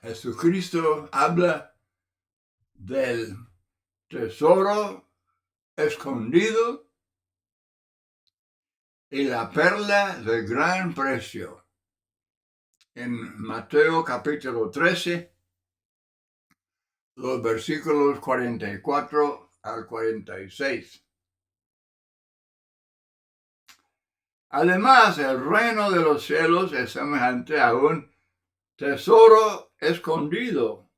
Jesucristo habla del tesoro escondido y la perla de gran precio. En Mateo capítulo 13, los versículos 44 al 46. Además, el reino de los cielos es semejante a un tesoro escondido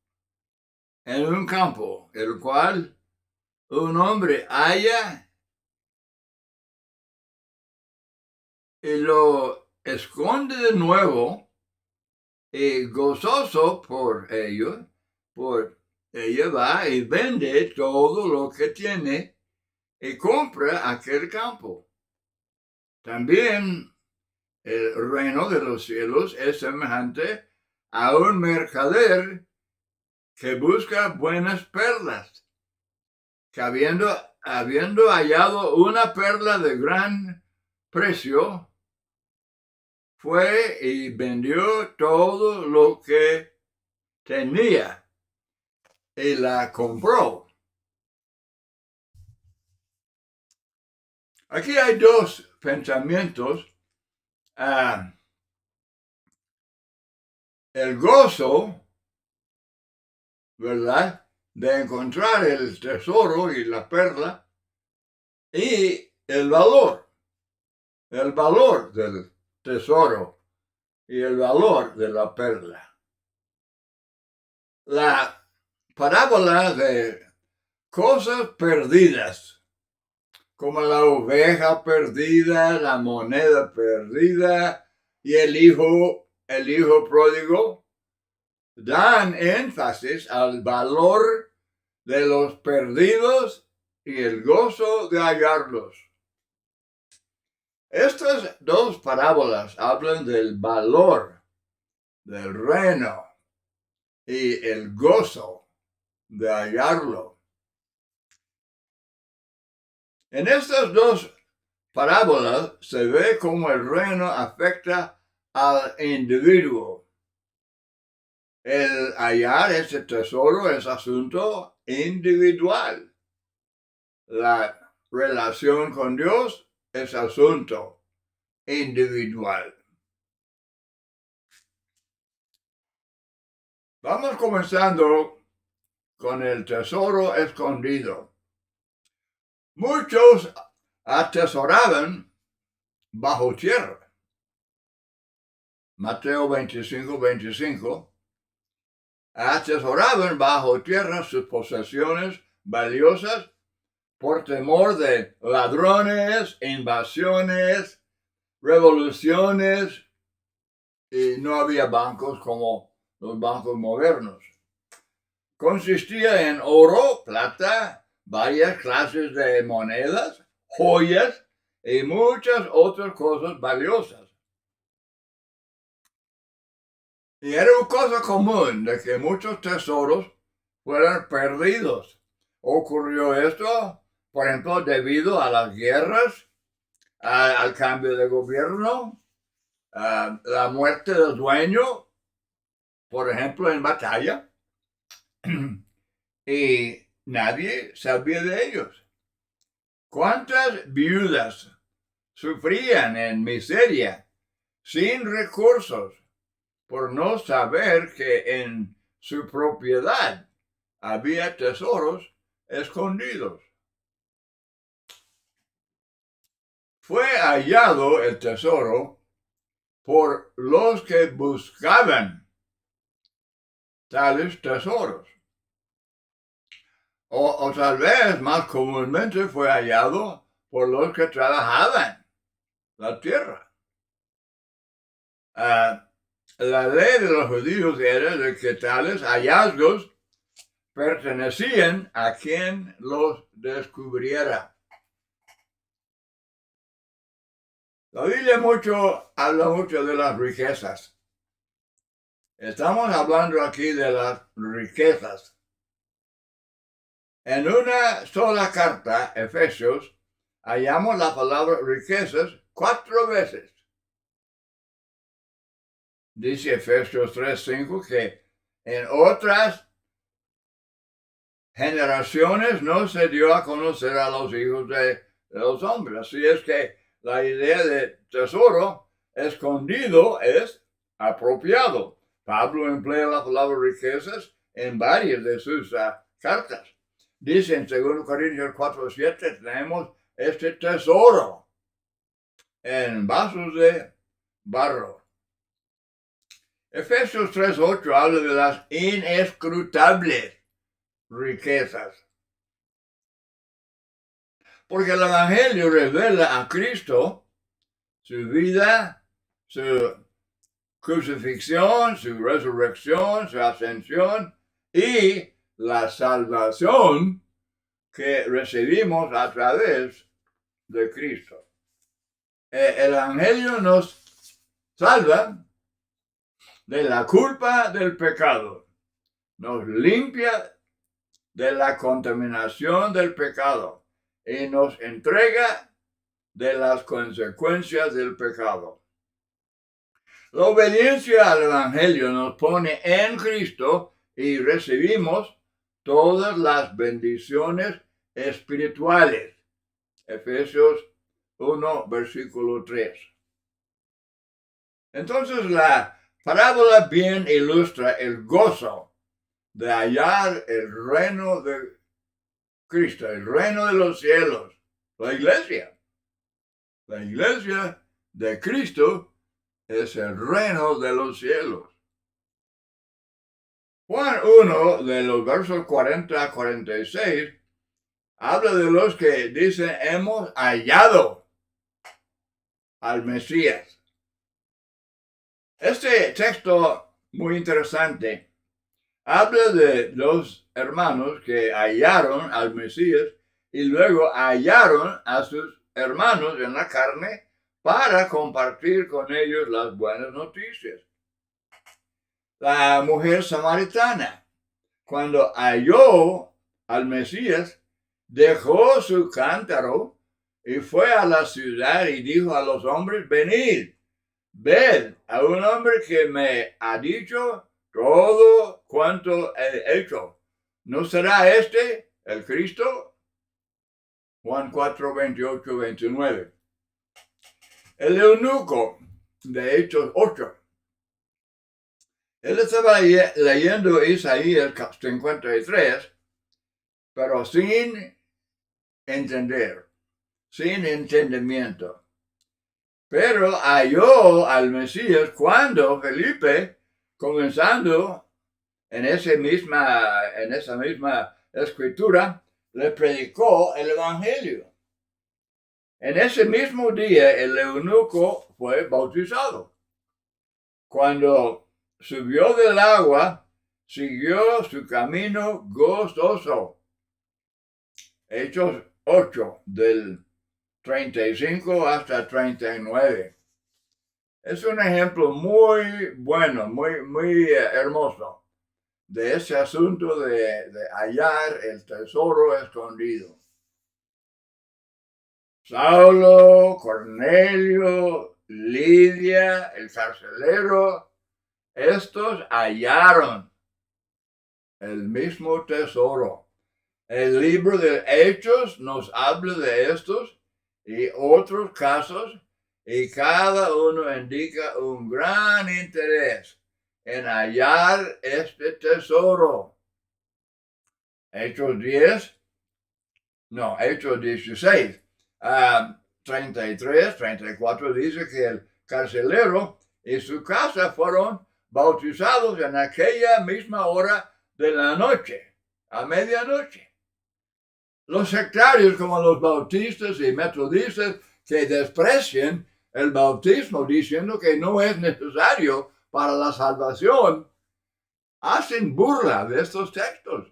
en un campo, el cual un hombre halla y lo esconde de nuevo, y gozoso por ello va y vende todo lo que tiene y compra aquel campo. También el reino de los cielos es semejante a un mercader que busca buenas perlas, que habiendo hallado una perla de gran precio, fue y vendió todo lo que tenía y la compró. Aquí hay dos pensamientos. El gozo, ¿verdad?, de encontrar el tesoro y la perla, y el valor del tesoro y el valor de la perla. La parábola de cosas perdidas, como la oveja perdida, la moneda perdida y el hijo pródigo, dan énfasis al valor de los perdidos y el gozo de hallarlos. Estas dos parábolas hablan del valor del reino y el gozo de hallarlo. En estas dos parábolas se ve cómo el reino afecta al individuo. El hallar ese tesoro es asunto individual. La relación con Dios es asunto individual. Vamos comenzando con el tesoro escondido. Muchos atesoraban bajo tierra. Mateo 25:25. Atesoraban bajo tierra sus posesiones valiosas por temor de ladrones, invasiones, revoluciones, y no había bancos como los bancos modernos. Consistía en oro, plata, varias clases de monedas, joyas y muchas otras cosas valiosas. Y era una cosa común de que muchos tesoros fueran perdidos. Ocurrió esto, por ejemplo, debido a las guerras, al cambio de gobierno, la muerte del dueño, por ejemplo, en batalla, y nadie sabía de ellos. ¿Cuántas viudas sufrían en miseria, sin recursos, por no saber que en su propiedad había tesoros escondidos? Fue hallado el tesoro por los que buscaban tales tesoros. O tal vez más comúnmente fue hallado por los que trabajaban la tierra. La ley de los judíos era de que tales hallazgos pertenecían a quien los descubriera. La Biblia habla mucho de las riquezas. Estamos hablando aquí de las riquezas. En una sola carta, Efesios, hallamos la palabra riquezas 4 veces. Dice Efesios 3:5 que En otras generaciones no se dio a conocer a los hijos de los hombres. Así es que la idea de tesoro escondido es apropiado. Pablo emplea la palabra riquezas en varias de sus cartas. Dice en 2 Corintios 4:7, tenemos este tesoro en vasos de barro. Efesios 3:8 habla de las inescrutables riquezas. Porque el Evangelio revela a Cristo, su vida, su crucifixión, su resurrección, su ascensión y la salvación que recibimos a través de Cristo. El Evangelio nos salva de la culpa del pecado, nos limpia de la contaminación del pecado y nos entrega de las consecuencias del pecado. La obediencia al Evangelio nos pone en Cristo y recibimos todas las bendiciones espirituales. Efesios 1, versículo 3. Entonces la parábola bien ilustra el gozo de hallar el reino de Cristo, el reino de los cielos, la iglesia. La iglesia de Cristo es el reino de los cielos. Juan 1, de los versos 40 a 46, habla de los que dicen hemos hallado al Mesías. Este texto muy interesante habla de los hermanos que hallaron al Mesías y luego hallaron a sus hermanos en la carne para compartir con ellos las buenas noticias. La mujer samaritana, cuando halló al Mesías, dejó su cántaro y fue a la ciudad y dijo a los hombres, venid, ved a un hombre que me ha dicho todo cuanto he hecho. ¿No será este el Cristo? Juan 4, 28, 29. El eunuco de Hechos 8. Él estaba leyendo Isaías 53, pero sin entender, sin entendimiento. Pero halló al Mesías cuando Felipe, comenzando en esa misma escritura, le predicó el Evangelio. En ese mismo día el eunuco fue bautizado. Cuando subió del agua, siguió su camino gozoso. Hechos 8, del 35 hasta 39. Es un ejemplo muy bueno, muy hermoso de ese asunto de hallar el tesoro escondido. Saulo, Cornelio, Lidia, el carcelero, estos hallaron el mismo tesoro. El libro de Hechos nos habla de estos y otros casos, y cada uno indica un gran interés en hallar este tesoro. Hechos 16, 33, 34 dice que el carcelero y su casa fueron bautizados en aquella misma hora de la noche, a medianoche. Los sectarios como los bautistas y metodistas que desprecian el bautismo diciendo que no es necesario para la salvación, hacen burla de estos textos.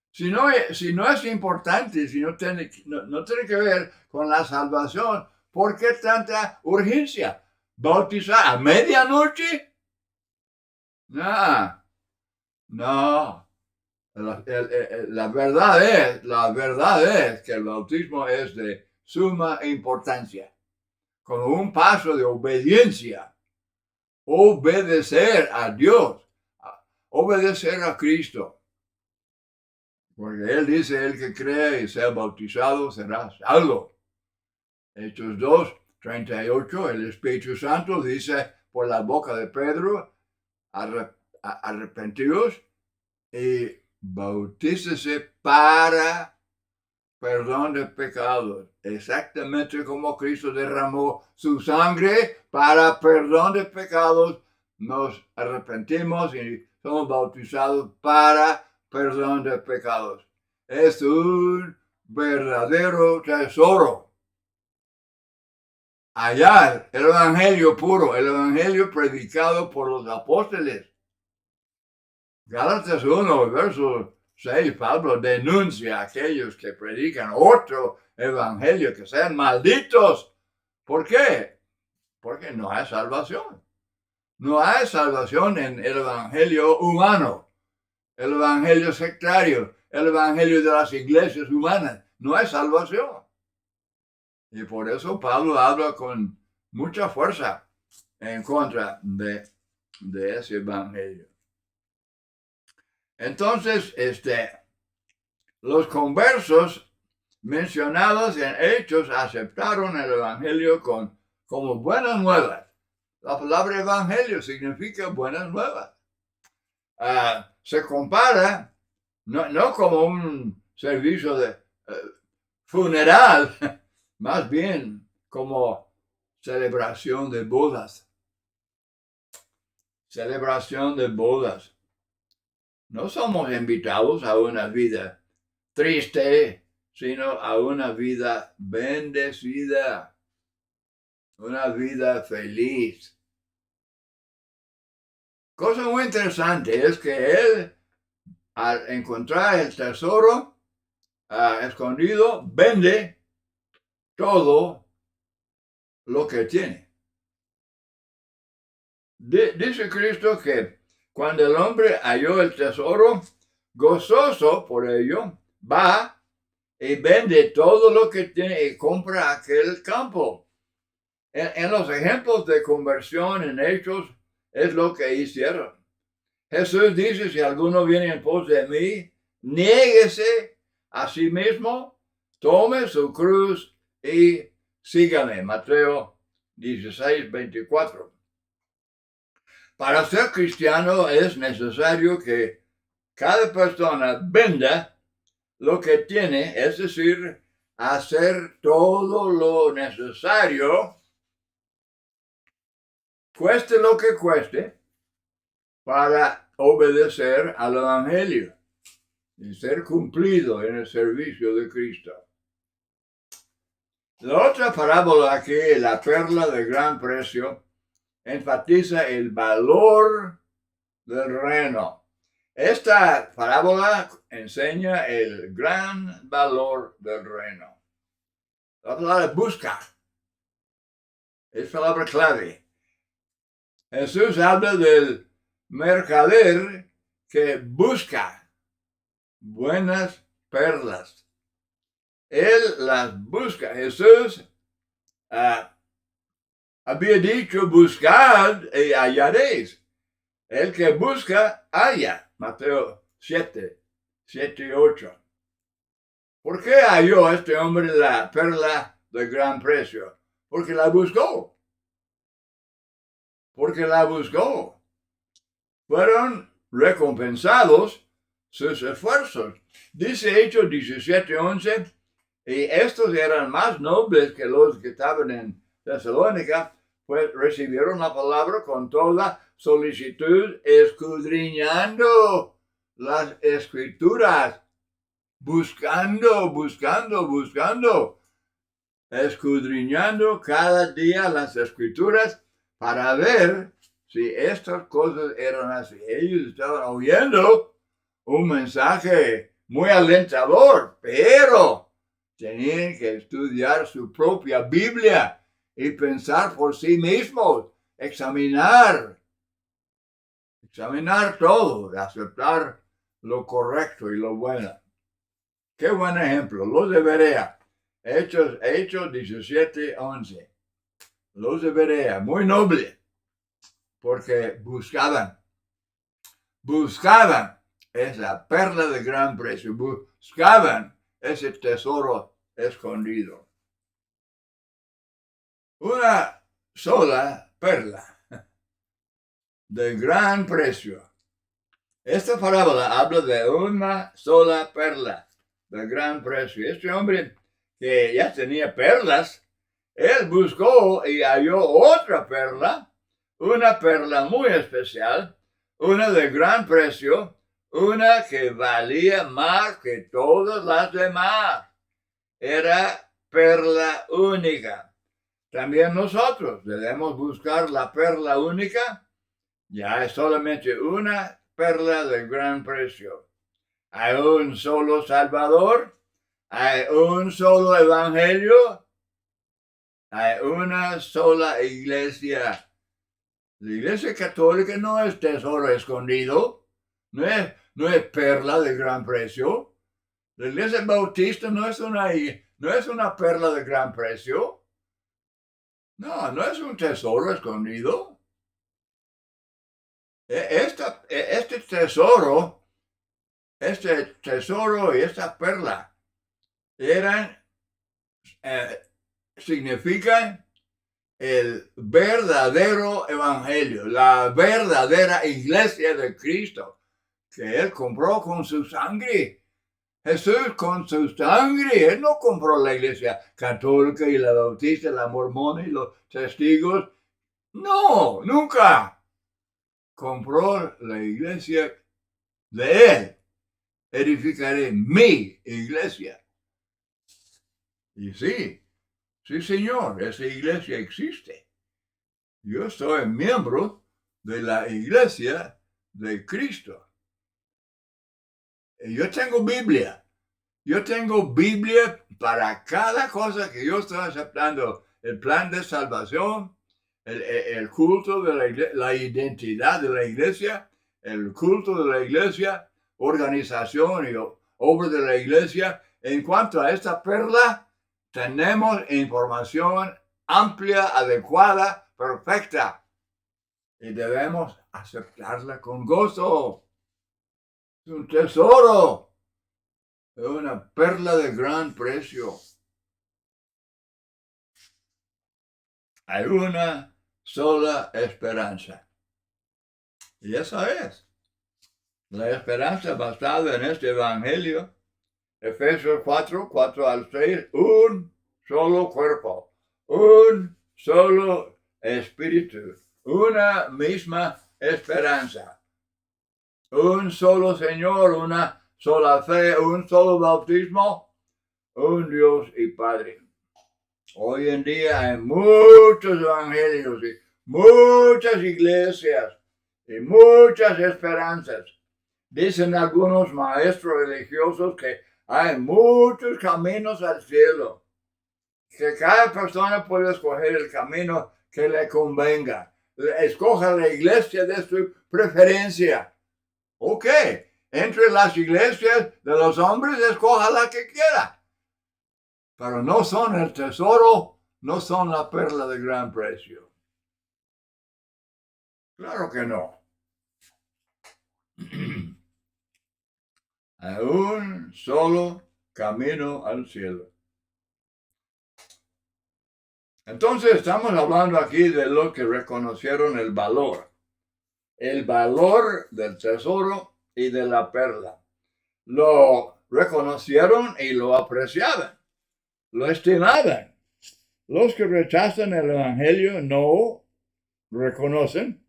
Si no es importante, si no tiene que ver con la salvación, ¿por qué tanta urgencia? ¿Bautizar a medianoche? No. La verdad es que el bautismo es de suma importancia, como un paso de obediencia, obedecer a Dios, obedecer a Cristo. Porque Él dice, el que cree y sea bautizado será salvo. Hechos 2:38, el Espíritu Santo dice por la boca de Pedro, arrepentidos y bautícese para perdón de pecados. Exactamente como Cristo derramó su sangre para perdón de pecados, nos arrepentimos y somos bautizados para perdón de pecados. Es un verdadero tesoro. Hallar el evangelio puro, el evangelio predicado por los apóstoles. Gálatas 1, verso 6, Pablo denuncia a aquellos que predican otro evangelio, que sean malditos. ¿Por qué? Porque no hay salvación. No hay salvación en el evangelio humano, el evangelio sectario, el evangelio de las iglesias humanas. No hay salvación. Y por eso Pablo habla con mucha fuerza en contra de ese evangelio. Entonces, los conversos mencionados en Hechos aceptaron el evangelio como buenas nuevas. La palabra evangelio significa buenas nuevas. Se compara no como un servicio de funeral, más bien como celebración de bodas. Celebración de bodas. No somos invitados a una vida triste, sino a una vida bendecida, una vida feliz. Cosa muy interesante es que él, al encontrar el tesoro escondido, vende todo lo que tiene. Dice Cristo que cuando el hombre halló el tesoro, gozoso por ello, va y vende todo lo que tiene y compra aquel campo. En los ejemplos de conversión en Hechos es lo que hicieron. Jesús dice, si alguno viene en pos de mí, niéguese a sí mismo, tome su cruz y sígame. Mateo 16:24. Para ser cristiano es necesario que cada persona venda lo que tiene, es decir, hacer todo lo necesario, cueste lo que cueste, para obedecer al evangelio y ser cumplido en el servicio de Cristo. La otra parábola aquí, la perla de gran precio, enfatiza el valor del reino. Esta parábola enseña el gran valor del reino. La palabra busca es palabra clave. Jesús habla del mercader que busca buenas perlas. Él las busca. Jesús había dicho, buscad y hallaréis. El que busca, halla. Mateo 7:8. ¿Por qué halló este hombre la perla de gran precio? Porque la buscó. Porque la buscó. Fueron recompensados sus esfuerzos. Dice Hechos 17:11, y estos eran más nobles que los que estaban en Tesalónica, pues recibieron la palabra con toda solicitud, escudriñando las escrituras, buscando, escudriñando cada día las escrituras para ver si estas cosas eran así. Ellos estaban oyendo un mensaje muy alentador, pero tenían que estudiar su propia Biblia y pensar por sí mismos, examinar todo, aceptar lo correcto y lo bueno. Qué buen ejemplo, los de Berea, Hechos 17:11. Los de Berea, muy noble, porque buscaban buscaban esa perla de gran precio, buscaban ese tesoro escondido. Una sola perla de gran precio. Esta parábola habla de una sola perla de gran precio. Este hombre que ya tenía perlas, él buscó y halló otra perla, una perla muy especial, una de gran precio, una que valía más que todas las demás. Era perla única. También nosotros debemos buscar la perla única. Ya es solamente una perla de gran precio. Hay un solo Salvador, hay un solo Evangelio, hay una sola iglesia. La iglesia católica no es tesoro escondido, no es perla de gran precio. La iglesia bautista no es una perla de gran precio. No es un tesoro escondido. Este tesoro y esta perla significan el verdadero evangelio, la verdadera iglesia de Cristo, que Él compró con su sangre. Jesús con su sangre, Él no compró la iglesia católica y la bautista, la mormona y los testigos. No, nunca. Compró la iglesia de Él. Edificaré mi iglesia. Y sí, señor, esa iglesia existe. Yo soy miembro de la iglesia de Cristo. Y yo tengo Biblia. Yo tengo Biblia para cada cosa que yo estoy aceptando. El plan de salvación, el culto de la iglesia, la identidad de la iglesia, el culto de la iglesia, organización y obra de la iglesia. En cuanto a esta perla, tenemos información amplia, adecuada, perfecta. Y debemos aceptarla con gozo. Es un tesoro. Es una perla de gran precio. Hay una sola esperanza. Y esa es la esperanza basada en este evangelio. Efesios 4 al 6, un solo cuerpo, un solo espíritu, una misma esperanza, un solo Señor, una sola fe, un solo bautismo, un Dios y Padre. Hoy en día hay muchos evangelios y muchas iglesias y muchas esperanzas. Dicen algunos maestros religiosos que hay muchos caminos al cielo, que cada persona puede escoger el camino que le convenga. Escoja la iglesia de su preferencia. Ok, entre las iglesias de los hombres, escoja la que quiera. Pero no son el tesoro, no son la perla de gran precio. Claro que no. Hay un solo camino al cielo. Entonces estamos hablando aquí de los que reconocieron el valor del tesoro y de la perla. Lo reconocieron y lo apreciaban, lo estimaban. Los que rechazan el evangelio no reconocen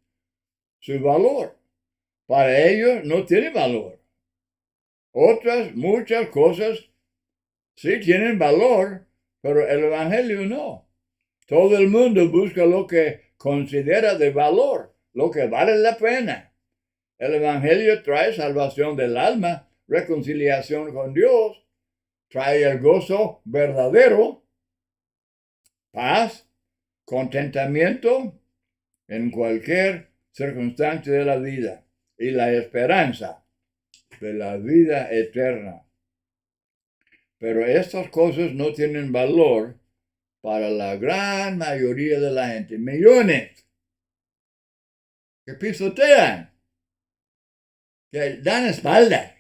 su valor. Para ellos no tiene valor. Otras muchas cosas sí tienen valor, pero el evangelio no. Todo el mundo busca lo que considera de valor, lo que vale la pena. El evangelio trae salvación del alma, reconciliación con Dios, trae el gozo verdadero, paz, contentamiento en cualquier circunstancia de la vida y la esperanza de la vida eterna. Pero estas cosas no tienen valor para la gran mayoría de la gente. Millones que pisotean que dan espaldas.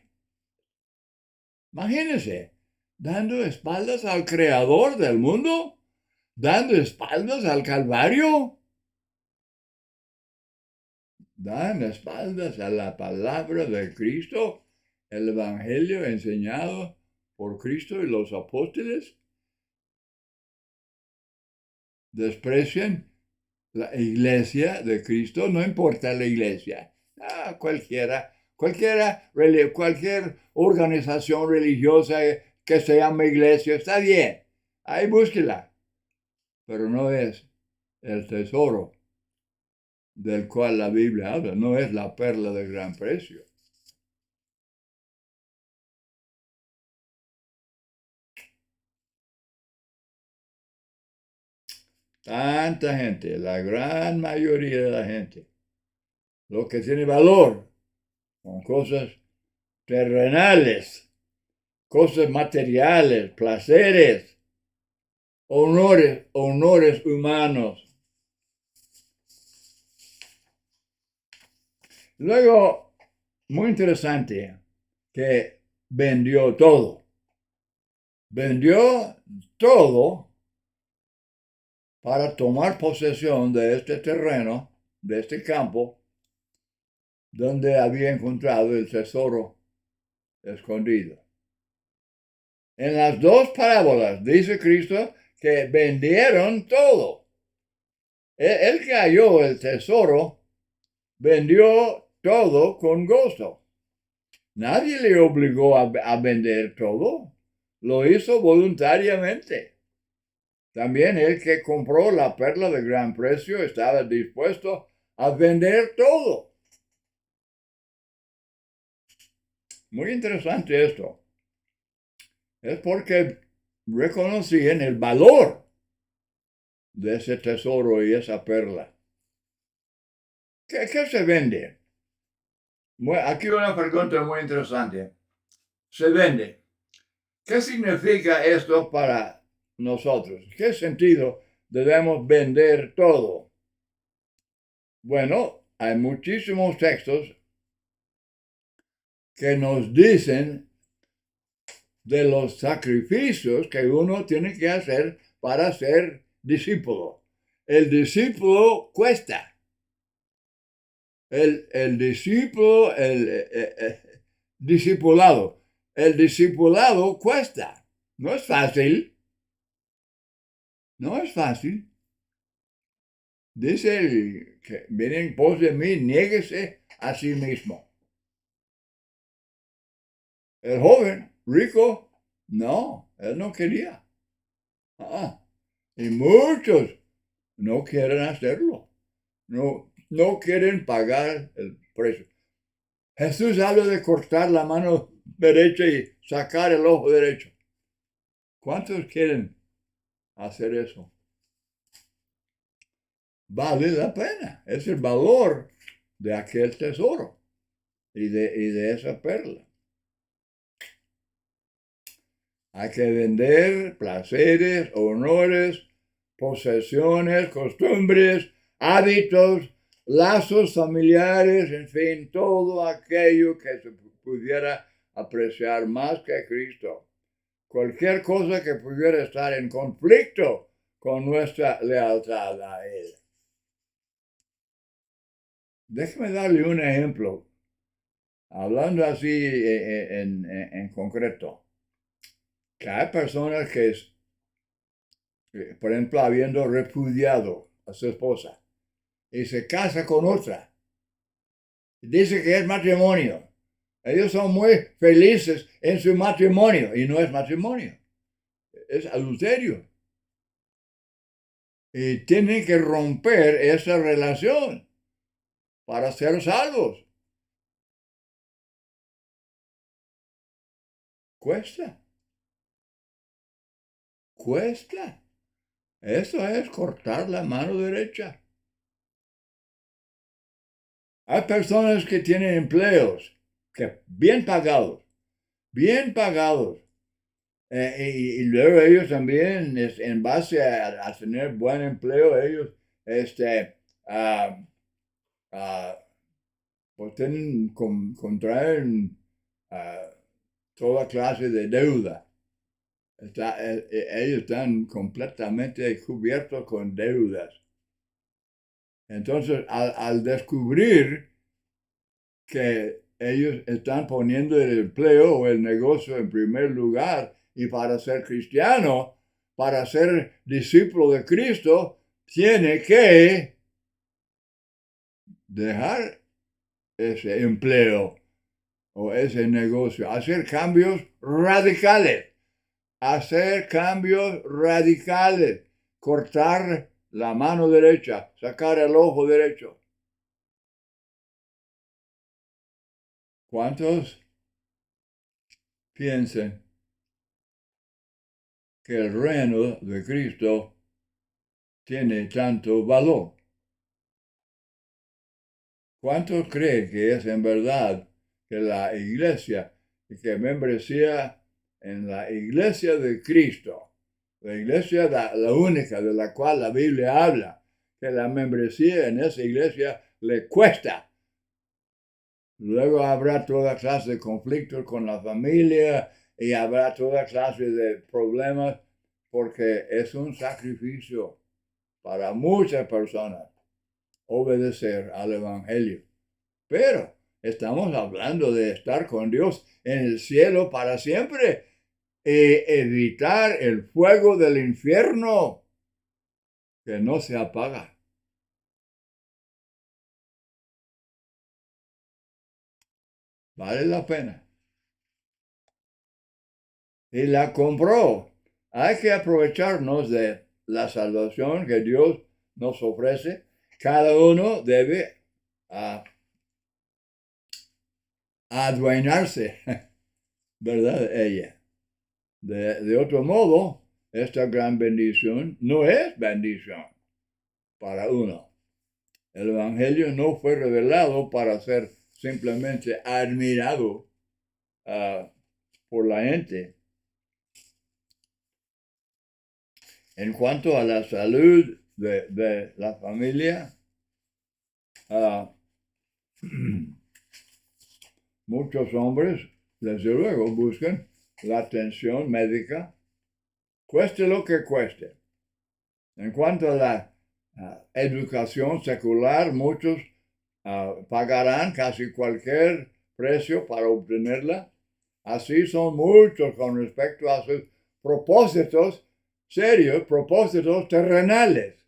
Imagínense, dando espaldas al creador del mundo, dando espaldas al Calvario, dan espaldas a la palabra de Cristo, el Evangelio enseñado por Cristo y los apóstoles. Desprecian la iglesia de Cristo, no importa la iglesia, cualquier organización religiosa que se llame iglesia, está bien, ahí búsquela, pero no es el tesoro del cual la Biblia habla, no es la perla de gran precio. Tanta gente, la gran mayoría de la gente, lo que tiene valor son cosas terrenales, cosas materiales, placeres, honores humanos. Luego, muy interesante, que vendió todo. Vendió todo para tomar posesión de este terreno, de este campo, donde había encontrado el tesoro escondido. En las dos parábolas dice Cristo que vendieron todo. Él que halló el tesoro, vendió todo con gozo. Nadie le obligó a vender todo. Lo hizo voluntariamente. También el que compró la perla de gran precio estaba dispuesto a vender todo. Muy interesante esto. Es porque reconocían el valor de ese tesoro y esa perla. ¿Qué se vende? Bueno, aquí una pregunta muy interesante. Se vende. ¿Qué significa esto para nosotros? ¿Qué sentido debemos vender todo? Bueno, hay muchísimos textos que nos dicen de los sacrificios que uno tiene que hacer para ser discípulo. El discípulo cuesta. El discípulo, discipulado. El discipulado cuesta. No es fácil. No es fácil. Dice el que viene en pos de mí, niéguese a sí mismo. El joven rico, no, él no quería. Y muchos no quieren hacerlo. No quieren pagar el precio. Jesús habla de cortar la mano derecha y sacar el ojo derecho. ¿Cuántos quieren hacer eso? Vale la pena. Es el valor de aquel tesoro y de esa perla. Hay que vender placeres, honores, posesiones, costumbres, hábitos, lazos familiares, en fin, todo aquello que se pudiera apreciar más que Cristo. Cualquier cosa que pudiera estar en conflicto con nuestra lealtad a Él. Déjeme darle un ejemplo, hablando así en concreto, que hay personas que, por ejemplo, habiendo repudiado a su esposa y se casa con otra, dice que es matrimonio. Ellos son muy felices en su matrimonio y no es matrimonio, es adulterio. Y tienen que romper esa relación para ser salvos. Cuesta. Cuesta. Eso es cortar la mano derecha. Hay personas que tienen empleos que bien pagados, y luego ellos también, en base a tener buen empleo, ellos pues contraen toda clase de deuda. Ellos están completamente cubiertos con deudas. Entonces, al descubrir que ellos están poniendo el empleo o el negocio en primer lugar, y para ser cristiano, para ser discípulo de Cristo, tiene que dejar ese empleo o ese negocio, hacer cambios radicales, cortar la mano derecha, sacar el ojo derecho. ¿Cuántos piensan que el reino de Cristo tiene tanto valor? ¿Cuántos creen que es en verdad que la iglesia y que membresía en la iglesia de Cristo, la iglesia la única de la cual la Biblia habla, que la membresía en esa iglesia le cuesta? Luego habrá toda clase de conflictos con la familia y habrá toda clase de problemas porque es un sacrificio para muchas personas obedecer al Evangelio. Pero estamos hablando de estar con Dios en el cielo para siempre y evitar el fuego del infierno que no se apaga. Vale la pena. Y la compró. Hay que aprovecharnos de la salvación que Dios nos ofrece. Cada uno debe adueñarse, ¿verdad? Ella. De otro modo, esta gran bendición no es bendición para uno. El Evangelio no fue revelado para ser simplemente admirado por la gente. En cuanto a la salud de la familia, muchos hombres, desde luego, buscan la atención médica, cueste lo que cueste. En cuanto a la educación secular, muchos pagarán casi cualquier precio para obtenerla. Así son muchos con respecto a sus propósitos serios, propósitos terrenales.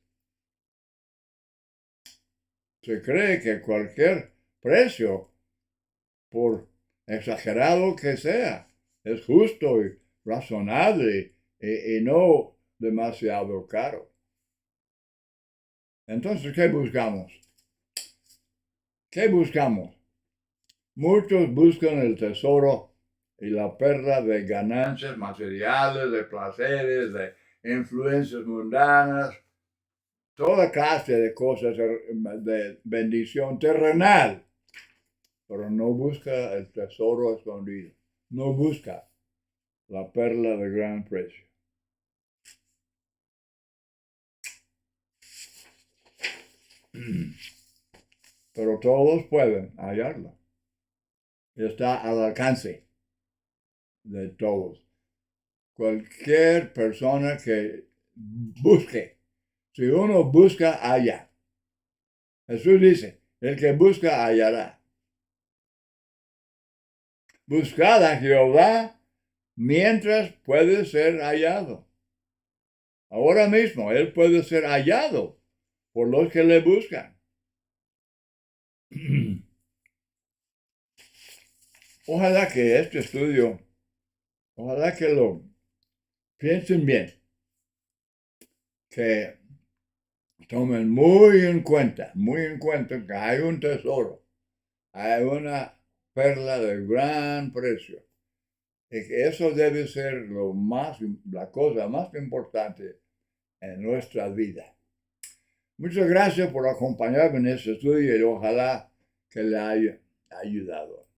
Se cree que cualquier precio, por exagerado que sea, es justo y razonable y no demasiado caro. Entonces, ¿qué buscamos? ¿Qué buscamos? Muchos buscan el tesoro y la perla de ganancias materiales, de placeres, de influencias mundanas, toda clase de cosas de bendición terrenal, pero no busca el tesoro escondido, no busca la perla de gran precio. Pero todos pueden hallarla. Está al alcance de todos. Cualquier persona que busque, si uno busca, halla. Jesús dice, el que busca, hallará. Buscad a Jehová mientras puede ser hallado. Ahora mismo Él puede ser hallado por los que le buscan. Ojalá que este estudio, ojalá que lo piensen bien, que tomen muy en cuenta que hay un tesoro, hay una perla de gran precio, y que eso debe ser la cosa más importante en nuestra vida. Muchas gracias por acompañarme en este estudio y ojalá que le haya ayudado.